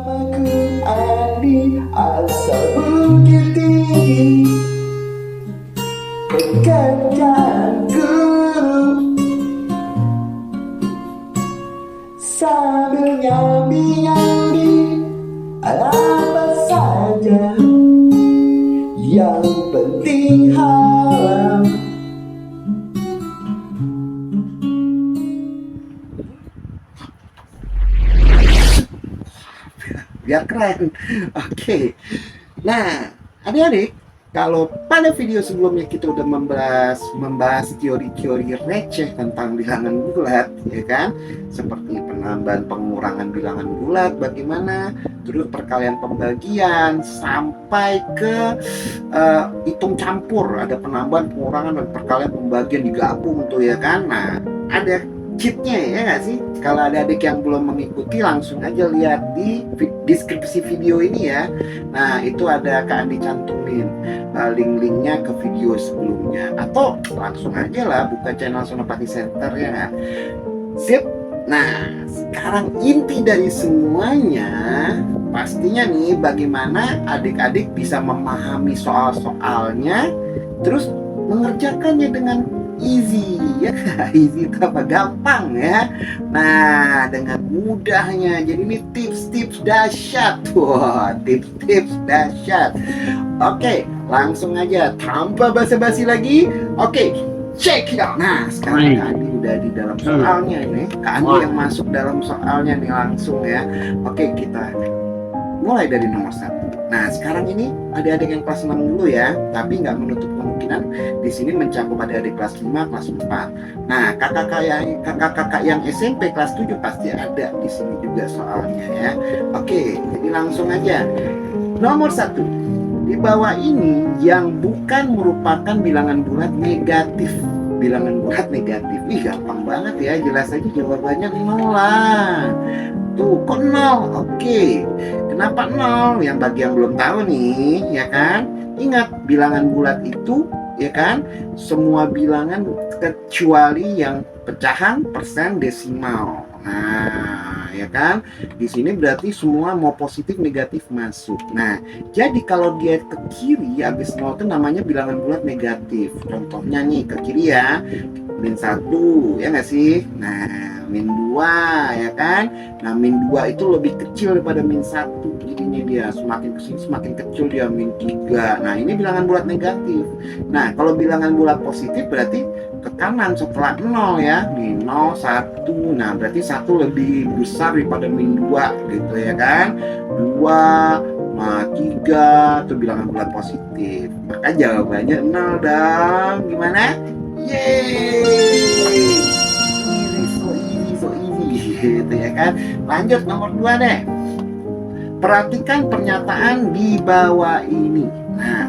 Namaku Andi, asal Bukit Tinggi, pekerjaan guru, sambil nyambi-nyambi apa saja, yang penting halal. Biar keren. Oke. Nah, adik-adik, kalau pada video sebelumnya kita udah membahas teori-teori receh tentang bilangan bulat, ya kan? Seperti penambahan pengurangan bilangan bulat, bagaimana, terus perkalian pembagian, sampai ke hitung campur, ada penambahan, pengurangan, dan perkalian pembagian digabung tuh, ya kan? Nah, ada cheatnya ya nggak sih? Kalau ada adik yang belum mengikuti, langsung aja lihat di deskripsi video ini ya. Nah, itu ada Kak Andi cantumin link-linknya ke video sebelumnya, atau langsung aja lah buka channel Sonopati Center ya nggak? Sip. Nah, sekarang inti dari semuanya pastinya nih, bagaimana adik-adik bisa memahami soal-soalnya, terus mengerjakannya dengan easy ya. Easy itu apa? Gampang ya. Nah, dengan mudahnya. Jadi ini tips-tips dahsyat. Wah, tips-tips dahsyat. Oke, langsung aja tanpa basa-basi lagi. Oke, check it out. Nah, sekarang Kak Andi udah di dalam soalnya nih. Kak Andi yang masuk dalam soalnya nih langsung ya. Oke, kita mulai dari nomor 1. Nah, sekarang ini adik-adik yang kelas 6 dulu ya, tapi nggak menutup kemungkinan di sini mencakup adik-adik kelas 5, kelas 4. Nah, kakak-kakak yang SMP kelas 7 pasti ada di sini juga soalnya ya. Oke, jadi langsung aja. Nomor 1. Di bawah ini yang bukan merupakan bilangan bulat negatif. Bilangan bulat negatif. Ih, gampang banget ya, jelas aja jawabannya 0 lah. Tuh, kok 0? Oke. Kenapa 0? Yang bagi yang belum tahu nih, ya kan? Ingat, bilangan bulat itu, ya kan? Semua bilangan kecuali yang pecahan, persen, desimal. Nah, ya kan? Di sini berarti semua mau positif, negatif masuk. Nah, jadi kalau dia ke kiri, habis 0 itu namanya bilangan bulat negatif. Contohnya nih, ke kiri ya. -1, ya nggak sih? Nah, -2 ya kan? Nah, -2 itu lebih kecil daripada -1. Jadinya dia semakin kesini semakin kecil dia -3. Nah, ini bilangan bulat negatif. Nah, kalau bilangan bulat positif berarti ke kanan setelah 0 ya. -0, 1. Nah, berarti 1 lebih besar daripada -2 gitu ya kan? 2, 3 itu bilangan bulat positif. Maka jawabannya 0 dong. Gimana? Yeay, so easy gitu ya kan. Lanjut nomor 2 deh. Perhatikan pernyataan di bawah ini. Nah,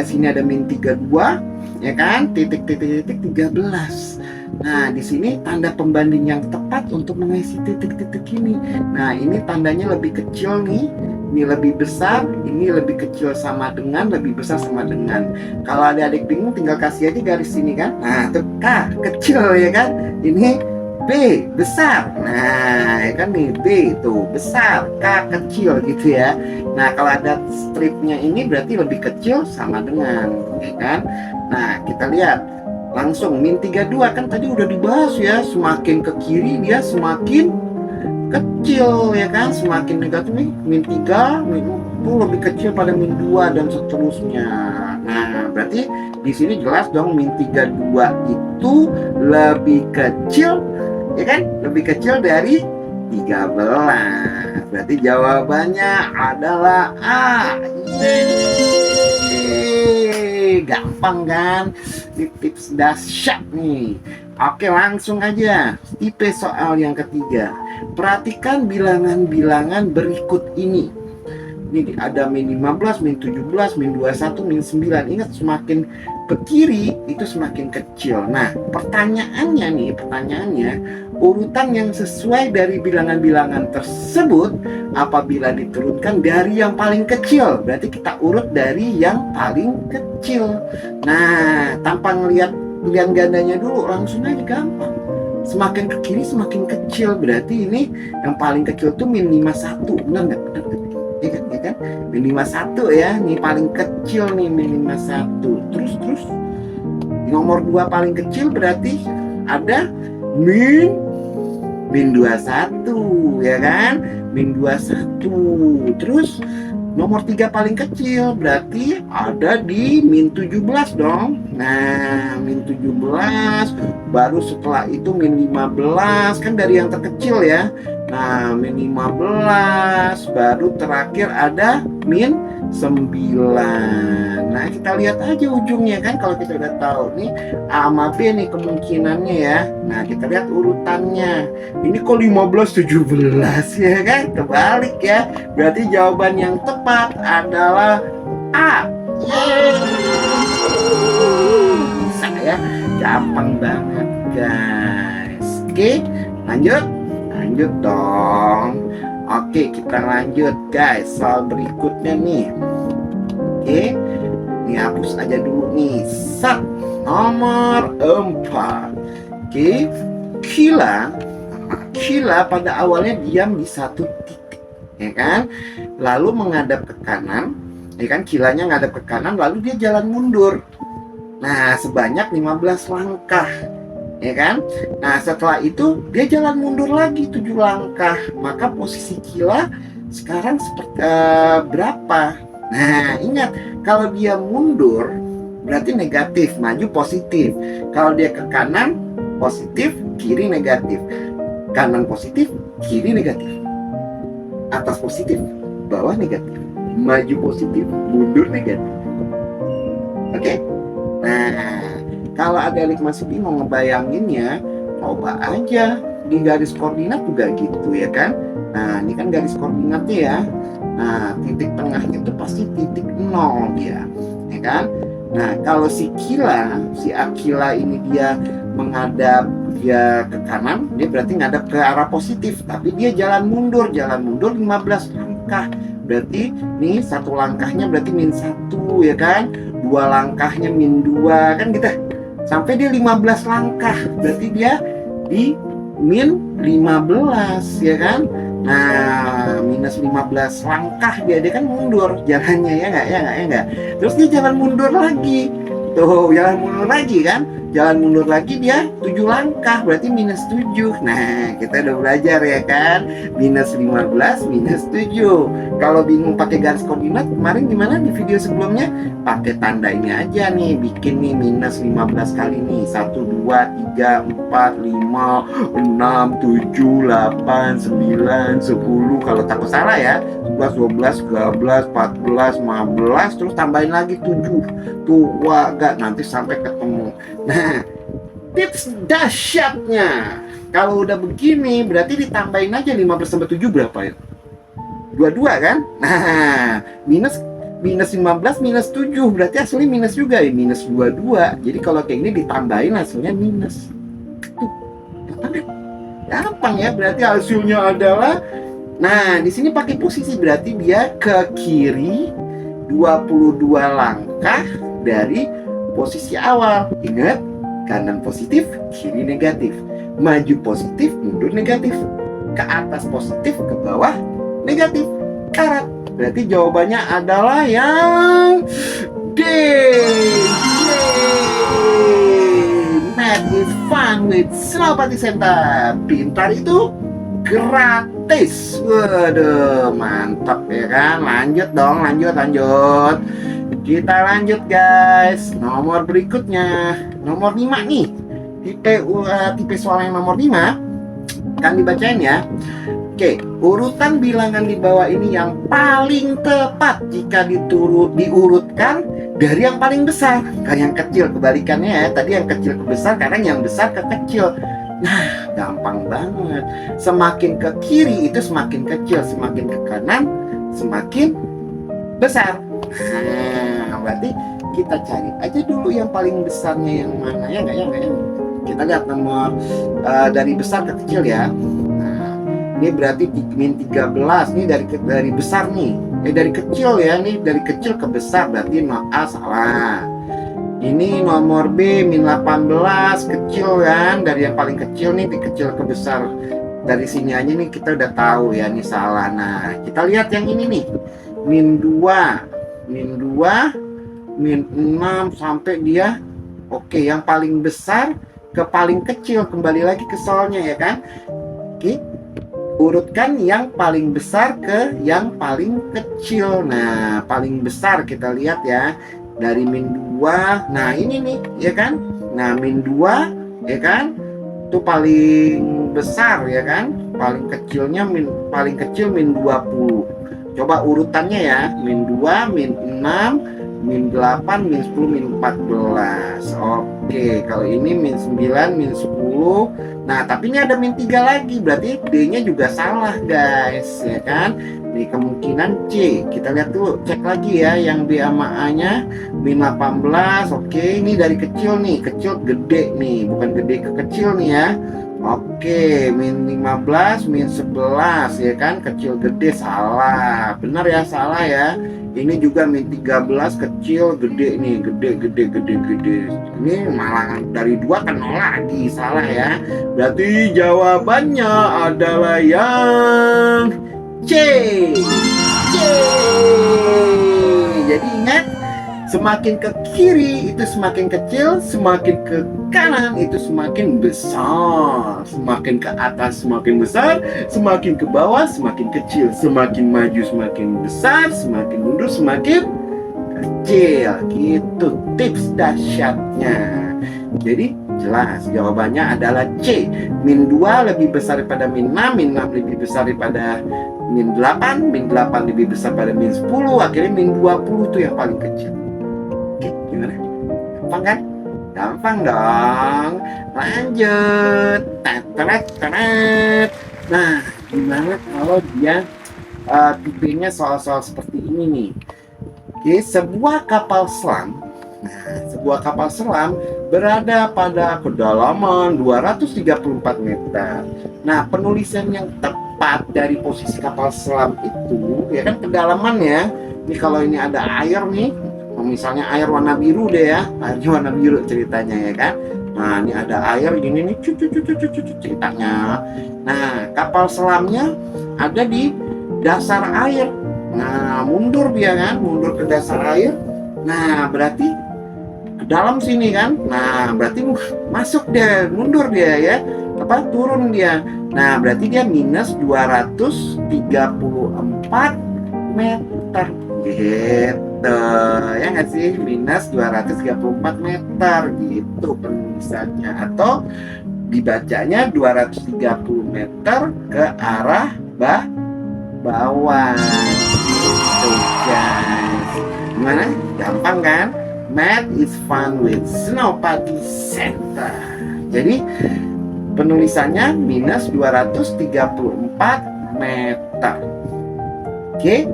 sini ada -32 ya kan, titik 13. Nah, di sini tanda pembanding yang tepat untuk mengisi titik-titik ini. Nah, ini tandanya lebih kecil nih, ini lebih besar, ini lebih kecil sama dengan, lebih besar sama dengan. Kalau adik-adik bingung tinggal kasih aja garis sini kan. Nah, itu K kecil ya kan. Ini B besar. Nah, ya kan nih B itu besar, K kecil gitu ya. Nah, kalau ada stripnya ini berarti lebih kecil sama dengan, ya kan. Nah, kita lihat langsung -32 kan tadi udah dibahas ya, semakin ke kiri dia semakin kecil ya kan, semakin negatif nih. -3 itu lebih kecil pada -2 dan seterusnya. Nah, berarti di sini jelas dong -32 itu lebih kecil ya kan, lebih kecil dari 13. Berarti jawabannya adalah A. Yeay, gampang kan? Tips dahsyat nih. Oke, langsung aja tipe soal yang ketiga. Perhatikan bilangan-bilangan berikut ini. Ini ada -15, -17, -21, -9. Ingat, semakin ke kiri itu semakin kecil. Nah, pertanyaannya, urutan yang sesuai dari bilangan-bilangan tersebut apabila diturunkan dari yang paling kecil, berarti kita urut dari yang paling kecil. Nah, tanpa ngelihat pilihan gandanya dulu, langsung aja gampang. semakin ke kiri semakin kecil. Berarti ini yang paling kecil tuh min 51. Benar nggak? Benar nggak? Ya kan? Ya kan? Min 51 ya. Ini paling kecil nih min 51. Terus nomor 2 paling kecil berarti ada min 21 ya kan? Min 21. Terus nomor 3 paling kecil berarti ada di min 17 dong. Nah, min 17, baru setelah itu min 15, kan dari yang terkecil ya. Nah, min 15, baru terakhir ada min 9. Nah, kita lihat aja ujungnya kan, kalau kita udah tahu nih A sama B nih kemungkinannya ya. Nah, kita lihat urutannya. Ini kok 15 17 ya kan? Kebalik ya. Berarti jawaban yang tepat adalah A. Bisa ya, gampang banget guys. Oke, lanjut dong. Oke, kita lanjut guys, soal berikutnya nih. Oke, ini hapus aja dulu nih. Nomor 4. Oke, Kila pada awalnya diam di satu titik, ya kan? Lalu menghadap ke kanan, ya kan? Kilanya menghadap ke kanan, lalu dia jalan mundur. Nah, sebanyak 15 langkah, ya kan? Nah, setelah itu dia jalan mundur lagi 7 langkah. Maka posisi Kila sekarang seperti berapa? Nah, ingat, kalau dia mundur berarti negatif, maju positif. Kalau dia ke kanan positif, kiri negatif. Kanan positif, kiri negatif. Atas positif, bawah negatif. Maju positif, mundur negatif. Oke? Nah, kalau adik-adik masih bingung ngebayanginnya, coba aja di garis koordinat juga gitu ya kan. Nah, ini kan garis koordinatnya ya. Nah, titik tengahnya itu pasti titik 0 dia, ya kan. Nah, kalau si Akila ini dia menghadap dia ke kanan, dia berarti ngadap ke arah positif, tapi dia jalan mundur 15 langkah. Berarti nih satu langkahnya berarti min 1 ya kan, 2 langkahnya min 2 kan gitu. Sampai dia 15 langkah, berarti dia di min 15 ya kan. Nah, minus 15 langkah dia kan mundur jalannya ya nggak. Terus dia jalan mundur lagi. Tuh, jalan mundur lagi kan. Jalan mundur lagi dia 7 langkah, berarti minus 7. Nah, kita udah belajar ya kan. Minus 15, minus 7. Kalau bingung pakai garis koordinat, kemarin gimana di video sebelumnya? Pakai tanda ini aja nih, bikin nih minus 15 kali nih. 1, 2, 3, 4, 5, 6, 7, 8, 9, 10. Kalau takut salah ya, 11, 12, 13, 14, 15, terus tambahin lagi 7. Tuh, wah, gak, nanti sampai ketemu. Nah, tips dahsyatnya, kalau udah begini berarti ditambahin aja 15 sampai 7 berapa ya? 22 kan? Nah, minus 15 minus 7 berarti hasilnya minus juga ya, minus 22. Jadi kalau kayak ini ditambahin hasilnya minus. Tuh, gampang ya, berarti hasilnya adalah, nah di sini pakai posisi berarti dia ke kiri 22 langkah dari posisi awal. Ingat, kanan positif, kiri negatif. Maju positif, mundur negatif. Ke atas positif, ke bawah negatif. Karat. Berarti jawabannya adalah yang D. Math is fun with Senopati Center. Pintar itu gratis. Waduh, mantap ya kan. Lanjut dong, lanjut. Kita lanjut guys. Nomor berikutnya, nomor 5 nih. Tipe soal yang nomor 5 kan dibacain ya. Oke, urutan bilangan di bawah ini yang paling tepat jika diurutkan dari yang paling besar ke yang kecil. Kebalikannya ya, tadi yang kecil ke besar, sekarang yang besar ke kecil. Nah, gampang banget. Semakin ke kiri itu semakin kecil, semakin ke kanan semakin besar. Nah, berarti kita cari aja dulu yang paling besarnya yang mana, ya nggak ya. Kita lihat nomor dari besar ke kecil ya. Nah, ini berarti min 13 nih dari besar nih. Dari kecil ya, nih dari kecil ke besar berarti A salah. Ini nomor B min 18 ke kecil kan, dari yang paling kecil nih, di kecil ke besar. Dari sini aja nih kita udah tahu ya, ini salah. Nah, kita lihat yang ini nih. Min 2, min 6 sampai dia oke, yang paling besar ke paling kecil, kembali lagi ke soalnya ya kan. Oke, urutkan yang paling besar ke yang paling kecil. Nah, paling besar kita lihat ya, dari min 2. Nah, ini nih ya kan. Nah, min 2 ya kan, itu paling besar ya kan. Paling kecilnya paling kecil min 20. Coba urutannya ya, min 2, min 6, min 8, min 10, min 14. Oke, kalau ini min 9, min 10. Nah, tapi ini ada min 3 lagi, berarti D-nya juga salah guys, ya kan. Nih kemungkinan C. Kita lihat dulu, cek lagi ya yang B sama A-nya. Min 18. Oke, ini dari kecil nih, kecil gede nih, bukan gede ke kecil nih ya. Oke, min 15, min 11 ya kan, kecil gede salah. Benar ya, salah ya. Ini juga min 13 kecil gede nih, gede. Ini malah dari 2 ke 0 lagi, salah ya. Berarti jawabannya adalah yang C. C. Jadi ingat, semakin ke kiri itu semakin kecil, semakin ke kanan itu semakin besar. Semakin ke atas semakin besar, semakin ke bawah semakin kecil. Semakin maju semakin besar, semakin mundur semakin kecil. Gitu tips dahsyatnya. Jadi jelas jawabannya adalah C. Min 2 lebih besar daripada min 6, min 6 lebih besar daripada min 8, min 8 lebih besar daripada min 10, akhirnya min 20 itu yang paling kecil. Oke, gimana? Gampang kan? Gampang dong. Lanjut. Teret. Nah, gimana kalau dia tipenya soal-soal seperti ini nih? Oke, sebuah kapal selam. Nah, sebuah kapal selam berada pada kedalaman 234 meter. Nah, penulisan yang tepat dari posisi kapal selam itu, ya kan kedalamannya. Ini kalau ini ada air nih, misalnya air warna biru deh ya, airnya warna biru ceritanya ya kan. Nah, ini ada air gini nih, ceritanya. Nah, kapal selamnya ada di dasar air. Nah, mundur dia kan, mundur ke dasar air. Nah, berarti ke dalam sini kan. Nah, berarti masuk dia, mundur dia ya. Turun dia. Nah, berarti dia minus 234 meter. Gitu ya nggak sih, minus 234 meter gitu penulisannya, atau dibacanya 230 meter ke arah bawah gitu guys. Gimana, gampang kan? Math is fun with Senopati Center. Jadi penulisannya minus 234 meter. Oke,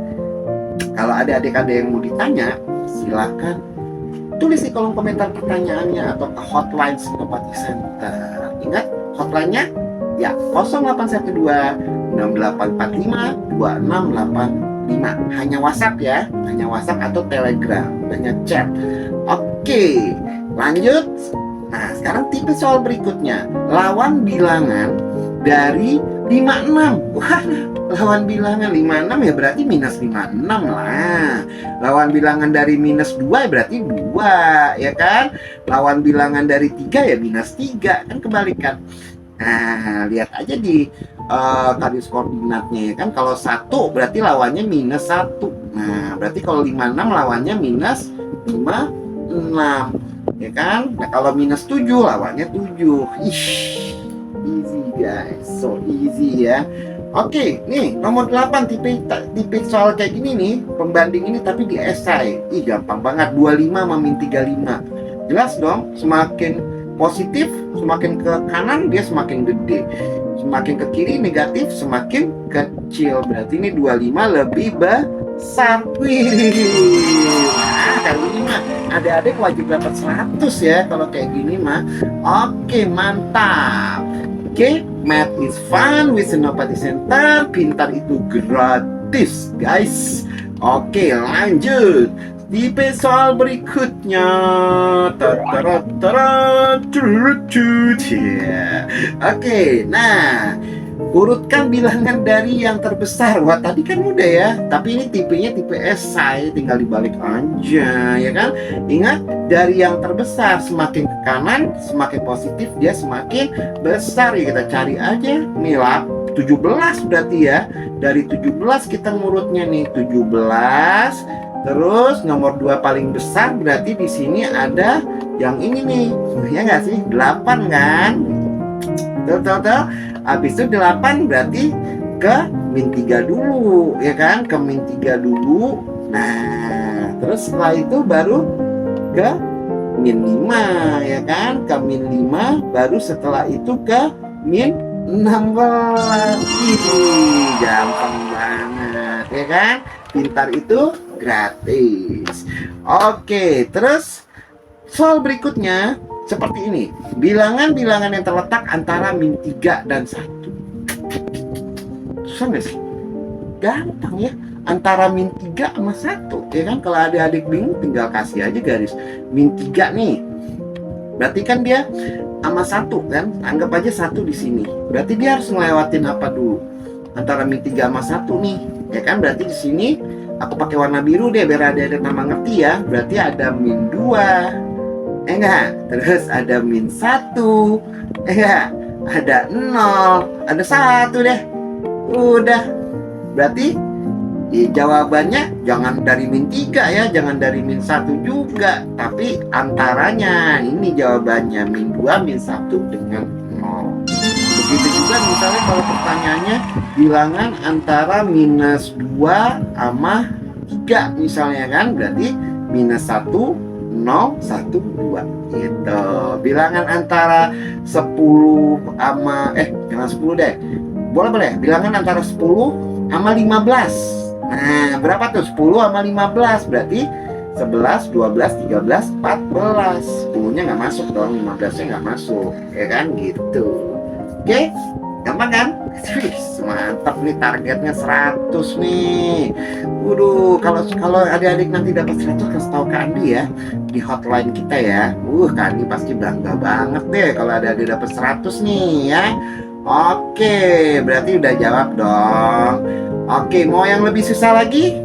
kalau adik-adik ada yang mau ditanya, silahkan tulis di kolom komentar pertanyaannya atau ke hotline Senopati Center. Ingat hotline-nya ya 0812 6845 2685. Hanya WhatsApp ya, hanya WhatsApp atau Telegram, hanya chat. Oke, lanjut. Nah, sekarang tipe soal berikutnya. Lawan bilangan dari 56. Wah, lawan bilangan 56 ya berarti minus 56 lah. Lawan bilangan dari minus 2 ya berarti 2 ya kan. Lawan bilangan dari 3 ya minus 3, kan kebalikan. Nah, lihat aja di garis koordinatnya ya kan. Kalau 1 berarti lawannya minus 1. Nah, berarti kalau 56 lawannya minus 56 ya kan. Nah, kalau minus 7 lawannya 7. Easy guys, so easy ya. Oke, nih nomor 8 tipe soal kayak gini nih, pembanding ini tapi di esai. Ih, gampang banget, 25 sama min 35. Jelas dong, semakin positif, semakin ke kanan dia semakin gede. Semakin ke kiri negatif, semakin kecil. Berarti ini 25 lebih besar. Wih. Nah, kali ini mah adik-adik wajib dapat 100 ya kalau kayak gini mah. Oke, mantap. Oke, math is fun with Senopati Center. Pintar itu gratis, guys. Oke, lanjut. Tipe soal berikutnya. Tataratara, curut. Ya. Oke, nah urutkan bilangan dari yang terbesar. Wah, tadi kan udah ya. Tapi ini tipenya tipe esai, tinggal dibalik aja, ya kan? Ingat, dari yang terbesar semakin ke kanan, semakin positif dia semakin besar. Ya kita cari aja. Nih lah, 17 berarti ya. Dari 17 kita ngurutnya nih 17. Terus nomor 2 paling besar berarti di sini ada yang ini nih. Ya nggak sih? 8 kan? Tuh. Habis itu 8 berarti ke min 3 dulu, ya kan? Ke min 3 dulu. Nah, terus setelah itu baru ke min 5, ya kan? Ke min 5, baru setelah itu ke min 16. Ih, gampang banget, ya kan? Pintar itu gratis. Oke, terus soal berikutnya seperti ini. Bilangan-bilangan yang terletak antara min 3 dan 1. Susah nggak sih? Gampang ya. Antara min 3 sama 1. Ya kan, kalau adik-adik bingung tinggal kasih aja garis. Min 3 nih. Berarti kan dia sama 1 kan? Anggap aja 1 di sini. Berarti dia harus ngelewatin apa dulu? Antara min 3 sama 1 nih. Ya kan, berarti di sini aku pakai warna biru deh biar adik-adik nama ngerti ya. Berarti ada min 2. Enggak, terus ada min 1, enggak, ada 0, ada 1 deh. Udah. Berarti jawabannya jangan dari min 3 ya, jangan dari min 1 juga, tapi antaranya. Ini jawabannya min 2, min 1 dengan 0. Begitu juga misalnya kalau pertanyaannya bilangan antara minus 2 sama 3 misalnya kan, berarti minus 1 0, 1, 2 gitu. Bilangan antara 10 sama jangan 10 deh. Boleh. Bilangan antara 10 sama 15. Nah, berapa tuh? 10 sama 15 berarti 11, 12, 13, 14. 10-nya nggak masuk dong, 15-nya nggak masuk. Ya kan gitu. Oke? Gampang kan? Mantap nih, targetnya 100 nih. Waduh, kalau adik-adik nanti dapat 100 kasih tahu Kak Andi ya di hotline kita ya. Kak Andi pasti bangga banget deh kalau adik-adik dapat 100 nih ya. Oke, berarti udah jawab dong. Oke, mau yang lebih susah lagi?